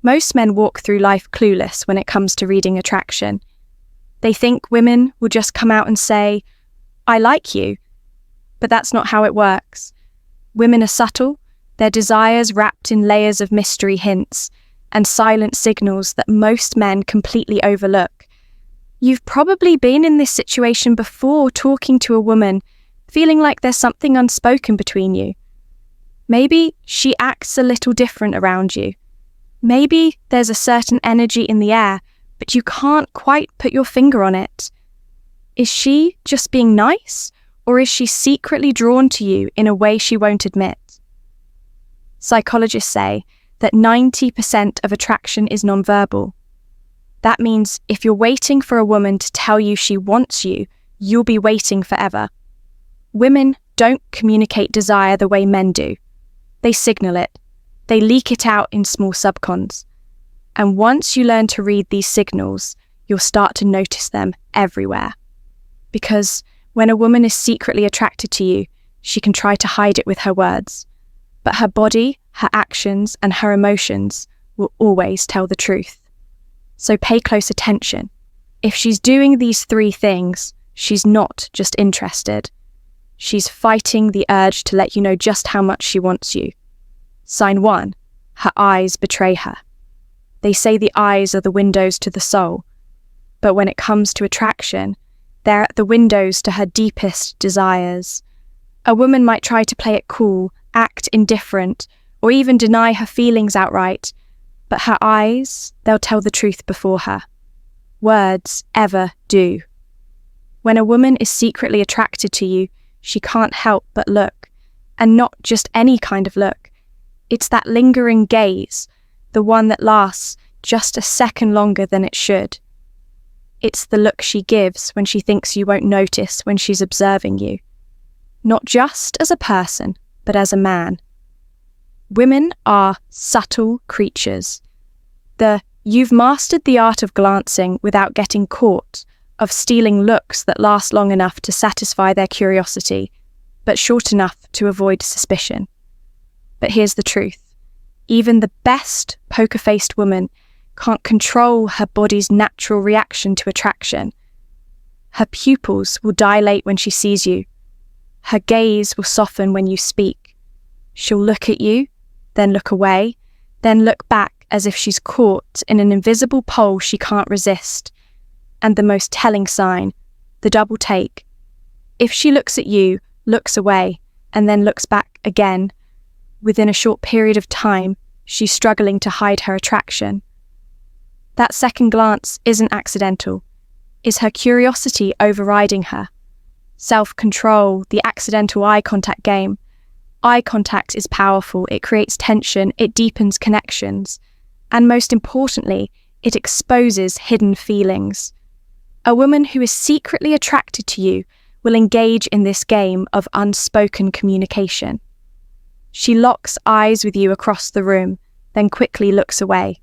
Most men walk through life clueless when it comes to reading attraction. They think women will just come out and say, "I like you," but that's not how it works. Women are subtle, their desires wrapped in layers of mystery hints and silent signals that most men completely overlook. You've probably been in this situation before, talking to a woman, feeling like there's something unspoken between you. Maybe she acts a little different around you. Maybe there's a certain energy in the air, but you can't quite put your finger on it. Is she just being nice, or is she secretly drawn to you in a way she won't admit? Psychologists say that 90% of attraction is nonverbal. That means if you're waiting for a woman to tell you she wants you, you'll be waiting forever. Women don't communicate desire the way men do. They signal it. They leak it out in small subcons. And once you learn to read these signals, you'll start to notice them everywhere. Because when a woman is secretly attracted to you, she can try to hide it with her words. But her body, her actions, and her emotions will always tell the truth. So pay close attention. If she's doing these 3 things, she's not just interested. She's fighting the urge to let you know just how much she wants you. Sign 1, her eyes betray her. They say the eyes are the windows to the soul. But when it comes to attraction, they're at the windows to her deepest desires. A woman might try to play it cool, act indifferent, or even deny her feelings outright, but her eyes, they'll tell the truth before her. Words ever do. When a woman is secretly attracted to you, she can't help but look, and not just any kind of look. It's that lingering gaze, the one that lasts just a second longer than it should. It's the look she gives when she thinks you won't notice when she's observing you. Not just as a person, but as a man. Women are subtle creatures. You've mastered the art of glancing without getting caught, of stealing looks that last long enough to satisfy their curiosity, but short enough to avoid suspicion. But here's the truth. Even the best poker-faced woman can't control her body's natural reaction to attraction. Her pupils will dilate when she sees you. Her gaze will soften when you speak. She'll look at you, then look away, then look back as if she's caught in an invisible pole she can't resist. And the most telling sign, the double take. If she looks at you, looks away, and then looks back again, within a short period of time, she's struggling to hide her attraction. That second glance isn't accidental. Is her curiosity overriding her? Self-control, the accidental eye contact game. Eye contact is powerful. It creates tension. It deepens connections. And most importantly, it exposes hidden feelings. A woman who is secretly attracted to you will engage in this game of unspoken communication. She locks eyes with you across the room, then quickly looks away.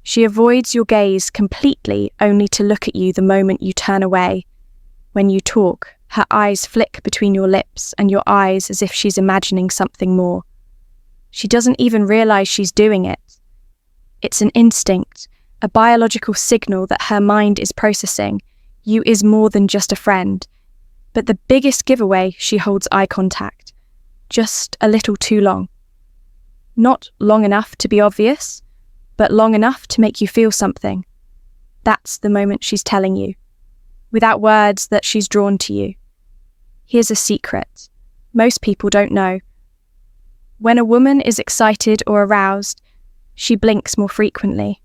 She avoids your gaze completely, only to look at you the moment you turn away. When you talk, her eyes flick between your lips and your eyes as if she's imagining something more. She doesn't even realize she's doing it. It's an instinct, a biological signal that her mind is processing. You is more than just a friend. But the biggest giveaway, she holds eye contact. Just a little too long. Not long enough to be obvious, but long enough to make you feel something. That's the moment she's telling you, without words, that she's drawn to you. Here's a secret most people don't know. When a woman is excited or aroused, she blinks more frequently.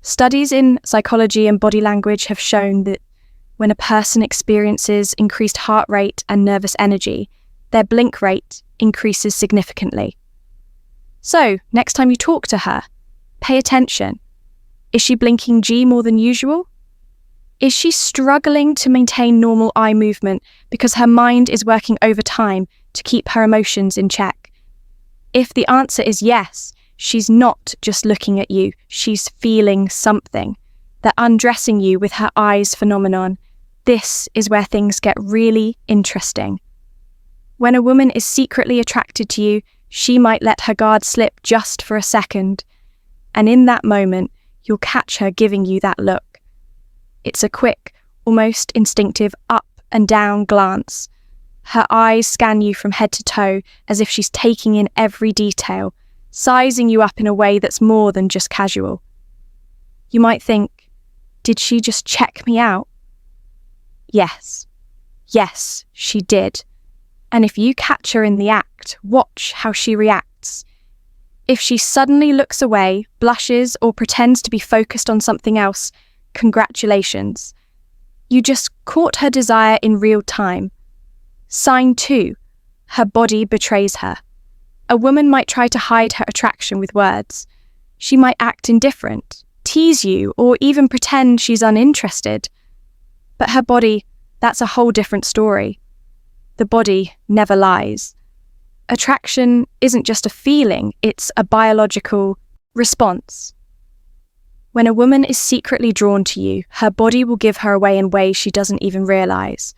Studies in psychology and body language have shown that when a person experiences increased heart rate and nervous energy, their blink rate increases significantly. So, next time you talk to her, pay attention. Is she blinking G more than usual? Is she struggling to maintain normal eye movement because her mind is working overtime to keep her emotions in check? If the answer is yes, she's not just looking at you, she's feeling something. They're undressing you with her eyes phenomenon. This is where things get really interesting. When a woman is secretly attracted to you, she might let her guard slip just for a second. And in that moment, you'll catch her giving you that look. It's a quick, almost instinctive up and down glance. Her eyes scan you from head to toe as if she's taking in every detail, sizing you up in a way that's more than just casual. You might think, did she just check me out? Yes, she did. And if you catch her in the act, watch how she reacts. If she suddenly looks away, blushes, or pretends to be focused on something else, congratulations. You just caught her desire in real time. Sign 2. Her body betrays her. A woman might try to hide her attraction with words. She might act indifferent, tease you, or even pretend she's uninterested. But her body, that's a whole different story. The body never lies. Attraction isn't just a feeling, it's a biological response. When a woman is secretly drawn to you, her body will give her away in ways she doesn't even realize.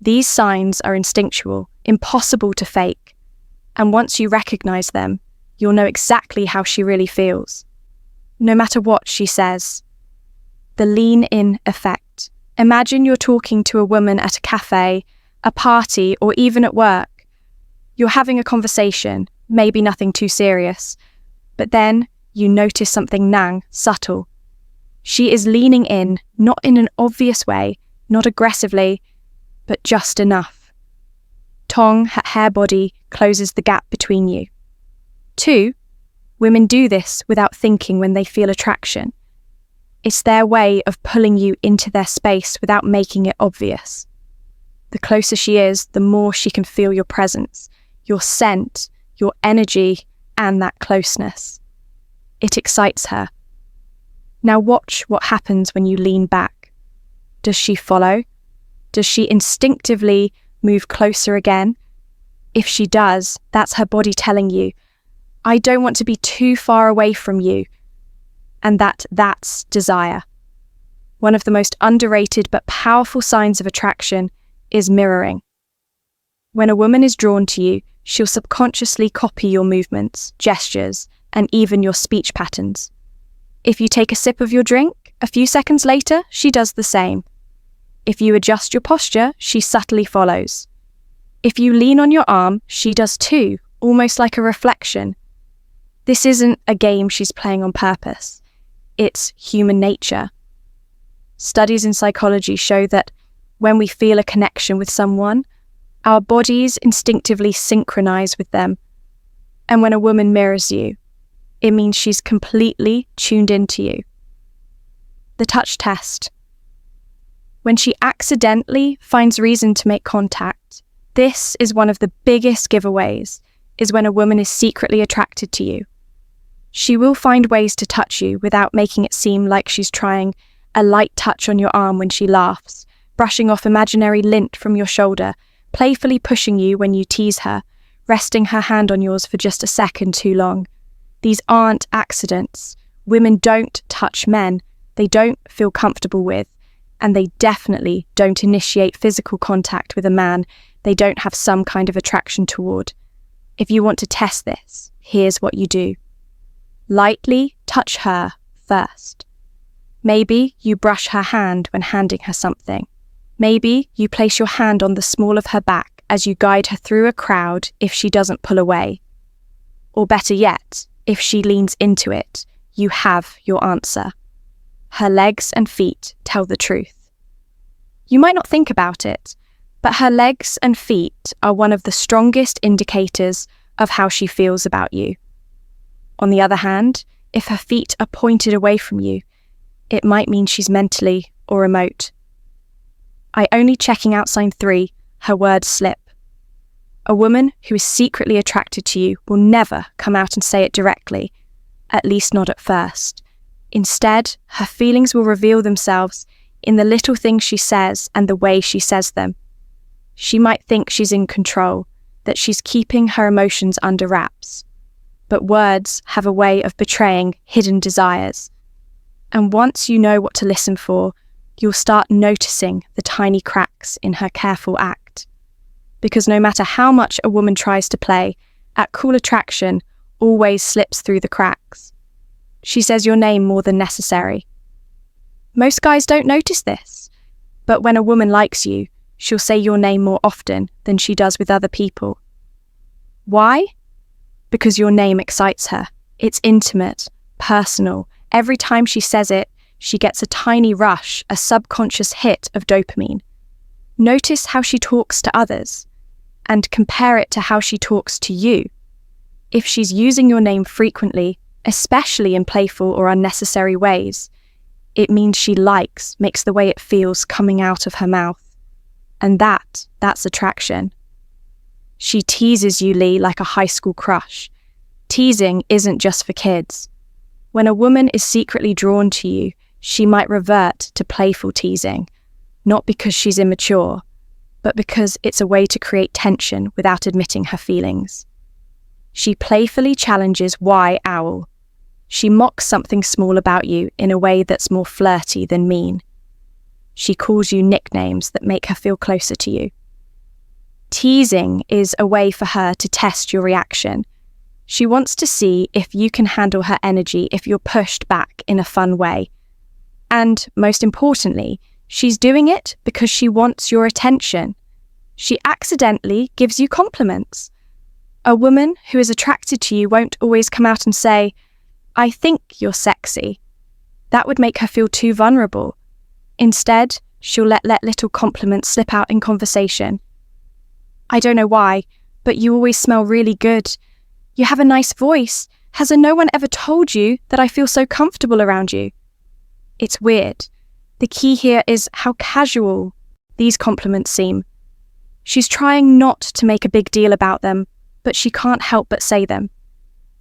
These signs are instinctual, impossible to fake. And once you recognize them, you'll know exactly how she really feels. No matter what she says. The lean-in effect. Imagine you're talking to a woman at a cafe, a party, or even at work. You're having a conversation, maybe nothing too serious, but then you notice something subtle. She is leaning in, not in an obvious way, not aggressively, but just enough. Her hair body closes the gap between you. 2, women do this without thinking when they feel attraction. It's their way of pulling you into their space without making it obvious. The closer she is, the more she can feel your presence, your scent, your energy, and that closeness. It excites her. Now watch what happens when you lean back. Does she follow? Does she instinctively move closer again? If she does, that's her body telling you, I don't want to be too far away from you. And that's desire. One of the most underrated but powerful signs of attraction is mirroring. When a woman is drawn to you, she'll subconsciously copy your movements, gestures, and even your speech patterns. If you take a sip of your drink, a few seconds later, she does the same. If you adjust your posture, she subtly follows. If you lean on your arm, she does too, almost like a reflection. This isn't a game she's playing on purpose. It's human nature. Studies in psychology show that when we feel a connection with someone, our bodies instinctively synchronize with them. And when a woman mirrors you, it means she's completely tuned into you. The touch test. When she accidentally finds reason to make contact, this is one of the biggest giveaways, is when a woman is secretly attracted to you. She will find ways to touch you without making it seem like she's trying a light touch on your arm when she laughs, brushing off imaginary lint from your shoulder, playfully pushing you when you tease her, resting her hand on yours for just a second too long. These aren't accidents. Women don't touch men they don't feel comfortable with, and they definitely don't initiate physical contact with a man they don't have some kind of attraction toward. If you want to test this, here's what you do. Lightly touch her first. Maybe you brush her hand when handing her something. Maybe you place your hand on the small of her back as you guide her through a crowd if she doesn't pull away. Or better yet, if she leans into it, you have your answer. Her legs and feet tell the truth. You might not think about it, but her legs and feet are one of the strongest indicators of how she feels about you. On the other hand, if her feet are pointed away from you, it might mean she's mentally or remote. Only checking out sign 3, her words slip. A woman who is secretly attracted to you will never come out and say it directly, at least not at first. Instead, her feelings will reveal themselves in the little things she says and the way she says them. She might think she's in control, that she's keeping her emotions under wraps. But words have a way of betraying hidden desires. And once you know what to listen for, you'll start noticing the tiny cracks in her careful act. Because no matter how much a woman tries to play, at cool attraction always slips through the cracks. she says your name more than necessary. Most guys don't notice this, but when a woman likes you, she'll say your name more often than she does with other people. Why? Because your name excites her. It's intimate, personal. Every time she says it, she gets a tiny rush, a subconscious hit of dopamine. Notice how she talks to others, and compare it to how she talks to you. If she's using your name frequently, especially in playful or unnecessary ways, it means she makes the way it feels coming out of her mouth. And that's attraction. She teases you, Lee, like a high school crush. Teasing isn't just for kids. When a woman is secretly drawn to you, she might revert to playful teasing, not because she's immature, but because it's a way to create tension without admitting her feelings. She playfully challenges why owl. She mocks something small about you in a way that's more flirty than mean. She calls you nicknames that make her feel closer to you. Teasing is a way for her to test your reaction. She wants to see if you can handle her energy if you're pushed back in a fun way. And most importantly, she's doing it because she wants your attention. She accidentally gives you compliments. A woman who is attracted to you won't always come out and say, "I think you're sexy." That would make her feel too vulnerable. Instead, she'll let little compliments slip out in conversation. "I don't know why, but you always smell really good. You have a nice voice. Has no one ever told you that I feel so comfortable around you?" It's weird. The key here is how casual these compliments seem. She's trying not to make a big deal about them, but she can't help but say them.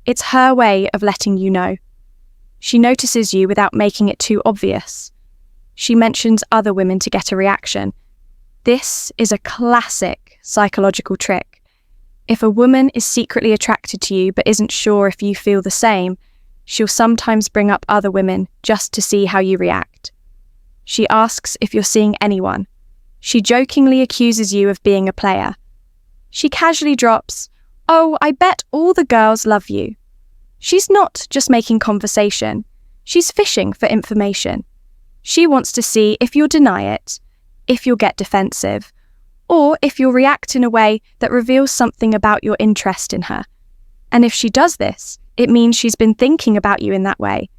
It's her way of letting you know. She notices you without making it too obvious. She mentions other women to get a reaction. This is a classic psychological trick. If a woman is secretly attracted to you but isn't sure if you feel the same, she'll sometimes bring up other women just to see how you react. She asks if you're seeing anyone. She jokingly accuses you of being a player. She casually drops, "Oh, I bet all the girls love you." She's not just making conversation. She's fishing for information. She wants to see if you'll deny it, if you'll get defensive, or if you'll react in a way that reveals something about your interest in her. And if she does this, it means she's been thinking about you in that way.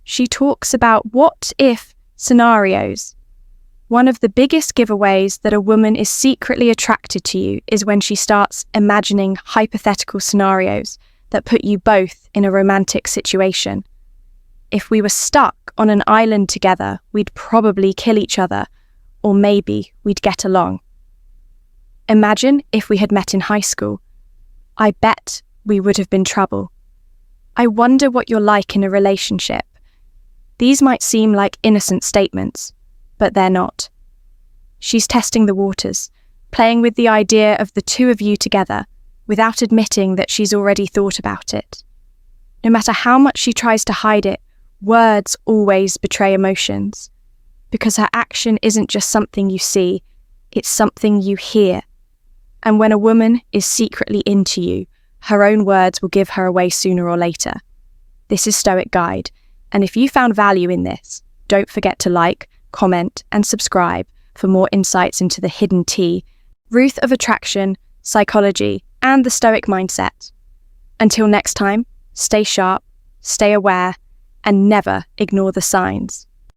She talks about what-if scenarios. One of the biggest giveaways that a woman is secretly attracted to you is when she starts imagining hypothetical scenarios that put you both in a romantic situation. If we were stuck on an island together, we'd probably kill each other, or maybe we'd get along. Imagine if we had met in high school. I bet we would have been trouble. I wonder what you're like in a relationship. These might seem like innocent statements, but they're not. She's testing the waters, playing with the idea of the two of you together, without admitting that she's already thought about it. No matter how much she tries to hide it, words always betray emotions, because her action isn't just something you see, it's something you hear. And when a woman is secretly into you, her own words will give her away sooner or later. This is Stoic Guide, and if you found value in this, don't forget to like, comment, and subscribe for more insights into the hidden tea, Ruth of attraction, psychology, and the Stoic mindset. Until next time, stay sharp, stay aware, and never ignore the signs.